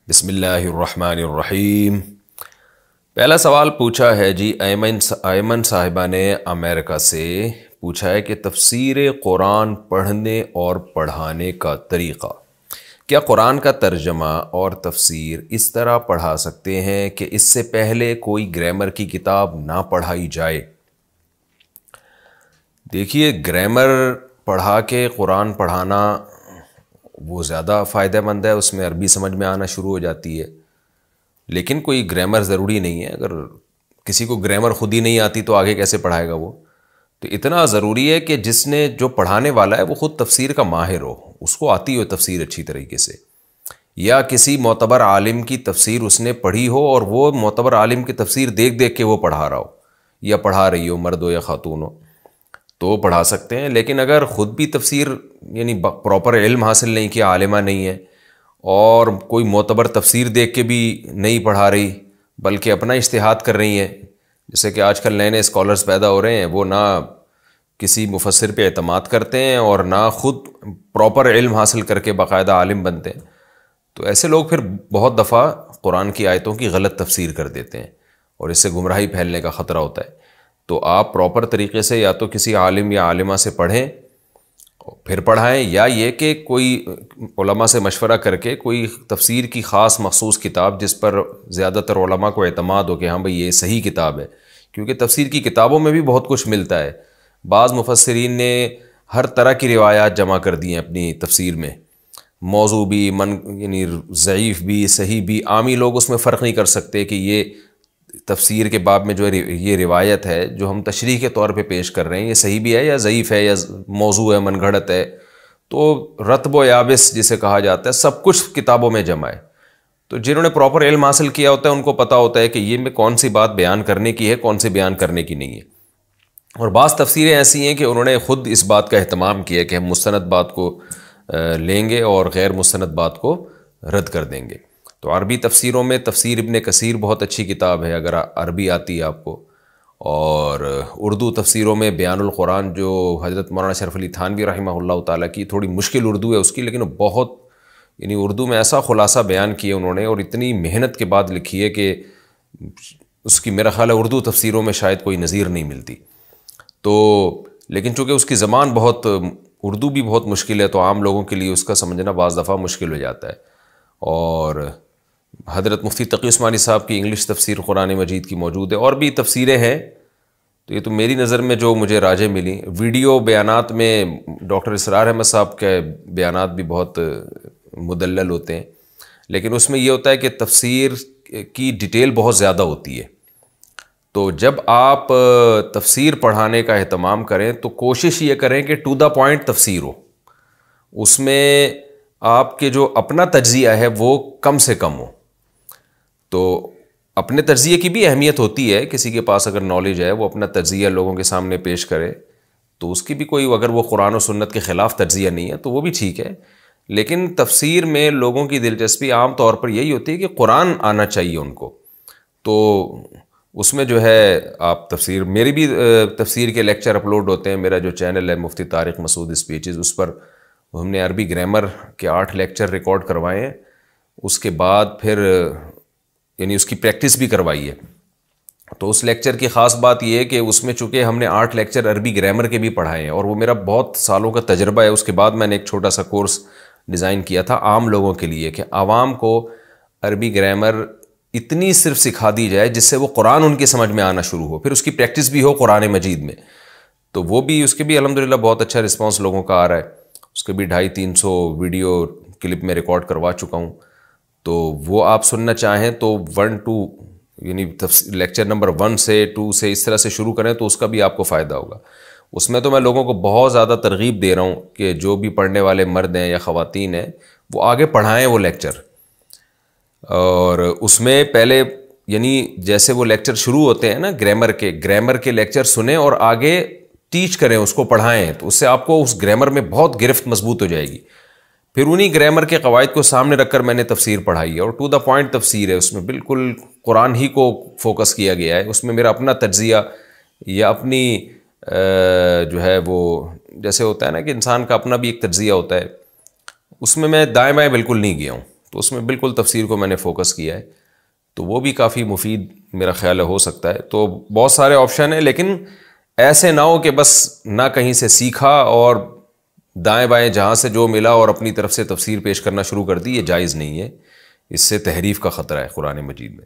بسم اللہ الرحمن الرحیم۔ پہلا سوال پوچھا ہے جی ایمن صاحبہ نے امریکہ سے پوچھا ہے کہ تفسیر قرآن پڑھنے اور پڑھانے کا طریقہ، کیا قرآن کا ترجمہ اور تفسیر اس طرح پڑھا سکتے ہیں کہ اس سے پہلے کوئی گرامر کی کتاب نہ پڑھائی جائے؟ دیکھیے، گرامر پڑھا کے قرآن پڑھانا وہ زیادہ فائدہ مند ہے، اس میں عربی سمجھ میں آنا شروع ہو جاتی ہے، لیکن کوئی گرامر ضروری نہیں ہے۔ اگر کسی کو گرامر خود ہی نہیں آتی تو آگے کیسے پڑھائے گا وہ؟ تو اتنا ضروری ہے کہ جس نے جو پڑھانے والا ہے وہ خود تفسیر کا ماہر ہو، اس کو آتی ہو تفسیر اچھی طریقے سے، یا کسی معتبر عالم کی تفسیر اس نے پڑھی ہو اور وہ معتبر عالم کی تفسیر دیکھ دیکھ کے وہ پڑھا رہا ہو یا پڑھا رہی ہو، مرد ہو یا خاتون ہو، تو پڑھا سکتے ہیں۔ لیکن اگر خود بھی تفسیر یعنی پراپر علم حاصل نہیں کیا، عالمہ نہیں ہے، اور کوئی معتبر تفسیر دیکھ کے بھی نہیں پڑھا رہی بلکہ اپنا اجتہاد کر رہی ہیں، جیسے کہ آج کل نئے نئے اسکالرز پیدا ہو رہے ہیں، وہ نہ کسی مفسر پہ اعتماد کرتے ہیں اور نہ خود پراپر علم حاصل کر کے باقاعدہ عالم بنتے ہیں، تو ایسے لوگ پھر بہت دفعہ قرآن کی آیتوں کی غلط تفسیر کر دیتے ہیں اور اس سے گمراہی پھیلنے کا خطرہ ہوتا ہے۔ تو آپ پراپر طریقے سے یا تو کسی عالم یا عالمہ سے پڑھیں پھر پڑھائیں، یا یہ کہ کوئی علماء سے مشورہ کر کے کوئی تفسیر کی خاص مخصوص کتاب جس پر زیادہ تر علماء کو اعتماد ہو کہ ہاں بھئی یہ صحیح کتاب ہے، کیونکہ تفسیر کی کتابوں میں بھی بہت کچھ ملتا ہے۔ بعض مفسرین نے ہر طرح کی روایات جمع کر دی ہیں اپنی تفسیر میں، موضوع بھی یعنی ضعیف بھی صحیح بھی، عامی لوگ اس میں فرق نہیں کر سکتے کہ یہ تفسیر کے باب میں جو یہ روایت ہے جو ہم تشریح کے طور پہ پیش کر رہے ہیں، یہ صحیح بھی ہے یا ضعیف ہے یا موضوع ہے، من گھڑت ہے۔ تو رطب و یابس جسے کہا جاتا ہے، سب کچھ کتابوں میں جمع ہے۔ تو جنہوں نے پراپر علم حاصل کیا ہوتا ہے ان کو پتہ ہوتا ہے کہ یہ میں کون سی بات بیان کرنے کی ہے، کون سی بیان کرنے کی نہیں ہے۔ اور بعض تفسیریں ایسی ہیں کہ انہوں نے خود اس بات کا اہتمام کیا کہ ہم مستند بات کو لیں گے اور غیر مستند بات کو رد کر دیں گے۔ تو عربی تفسیروں میں تفسیر ابن کثیر بہت اچھی کتاب ہے اگر عربی آتی ہے آپ کو، اور اردو تفسیروں میں بیان القرآن جو حضرت مولانا شرف علی تھانوی رحمہ اللہ تعالیٰ کی، تھوڑی مشکل اردو ہے اس کی، لیکن بہت یعنی اردو میں ایسا خلاصہ بیان کیا انہوں نے اور اتنی محنت کے بعد لکھی ہے کہ اس کی میرا خیال ہے اردو تفسیروں میں شاید کوئی نظیر نہیں ملتی۔ تو لیکن چونکہ اس کی زبان بہت اردو بھی بہت مشکل ہے تو عام لوگوں کے لیے اس کا سمجھنا بعض دفعہ مشکل ہو جاتا ہے۔ اور حضرت مفتی تقی عثمانی صاحب کی انگلش تفسیر قرآن مجید کی موجود ہے، اور بھی تفسیریں ہیں، تو یہ تو میری نظر میں جو مجھے راجح ملی۔ ویڈیو بیانات میں ڈاکٹر اسرار احمد صاحب کے بیانات بھی بہت مدلل ہوتے ہیں، لیکن اس میں یہ ہوتا ہے کہ تفسیر کی ڈیٹیل بہت زیادہ ہوتی ہے۔ تو جب آپ تفسیر پڑھانے کا اہتمام کریں تو کوشش یہ کریں کہ ٹو دا پوائنٹ تفسیر ہو، اس میں آپ کے جو اپنا تجزیہ ہے وہ کم سے کم ہو۔ تو اپنے تجزیے کی بھی اہمیت ہوتی ہے، کسی کے پاس اگر نالج ہے وہ اپنا تجزیہ لوگوں کے سامنے پیش کرے تو اس کی بھی کوئی، اگر وہ قرآن و سنت کے خلاف تجزیہ نہیں ہے تو وہ بھی ٹھیک ہے، لیکن تفسیر میں لوگوں کی دلچسپی عام طور پر یہی ہوتی ہے کہ قرآن آنا چاہیے ان کو۔ تو اس میں جو ہے آپ تفسیر، میری بھی تفسیر کے لیکچر اپلوڈ ہوتے ہیں، میرا جو چینل ہے مفتی طارق مسعود اسپیچز، اس پر ہم نے عربی گرامر کے 8 لیکچر ریکارڈ کروائے ہیں، اس کے بعد پھر یعنی اس کی پریکٹس بھی کروائی ہے۔ تو اس لیکچر کی خاص بات یہ ہے کہ اس میں چونکہ ہم نے 8 لیکچر عربی گرامر کے بھی پڑھائے ہیں اور وہ میرا بہت سالوں کا تجربہ ہے، اس کے بعد میں نے ایک چھوٹا سا کورس ڈیزائن کیا تھا عام لوگوں کے لیے کہ عوام کو عربی گرامر اتنی صرف سکھا دی جائے جس سے وہ قرآن ان کی سمجھ میں آنا شروع ہو، پھر اس کی پریکٹس بھی ہو قرآن مجید میں۔ تو وہ بھی، اس کے بھی الحمدللہ بہت اچھا رسپانس لوگوں کا آ رہا ہے، اس کے بھی 250-300 ویڈیو کلپ میں ریکارڈ کروا چکا ہوں۔ تو وہ آپ سننا چاہیں تو 1-2 یعنی لیکچر نمبر 1 سے 2 سے اس طرح سے شروع کریں تو اس کا بھی آپ کو فائدہ ہوگا۔ اس میں تو میں لوگوں کو بہت زیادہ ترغیب دے رہا ہوں کہ جو بھی پڑھنے والے مرد ہیں یا خواتین ہیں وہ آگے پڑھائیں وہ لیکچر، اور اس میں پہلے یعنی جیسے وہ لیکچر شروع ہوتے ہیں نا گرامر کے لیکچر سنیں اور آگے ٹیچ کریں، اس کو پڑھائیں، تو اس سے آپ کو اس گرامر میں بہت گرفت مضبوط ہو جائے گی۔ پھر انہی گرامر کے قواعد کو سامنے رکھ کر میں نے تفسیر پڑھائی ہے، اور ٹو دا پوائنٹ تفسیر ہے، اس میں بالکل قرآن ہی کو فوکس کیا گیا ہے، اس میں میرا اپنا تجزیہ یا اپنی جو ہے وہ جیسے ہوتا ہے نا کہ انسان کا اپنا بھی ایک تجزیہ ہوتا ہے، اس میں دائیں بائیں بالکل نہیں گیا ہوں تو اس میں بالکل تفسیر کو میں نے فوکس کیا ہے، تو وہ بھی کافی مفید میرا خیال ہے ہو سکتا ہے. تو بہت سارے آپشن ہیں، لیکن ایسے نہ ہو کہ بس نہ کہیں سے سیکھا اور دائیں بائیں جہاں سے جو ملا اور اپنی طرف سے تفسیر پیش کرنا شروع کر دی. یہ جائز نہیں ہے، اس سے تحریف کا خطرہ ہے قرآن مجید میں.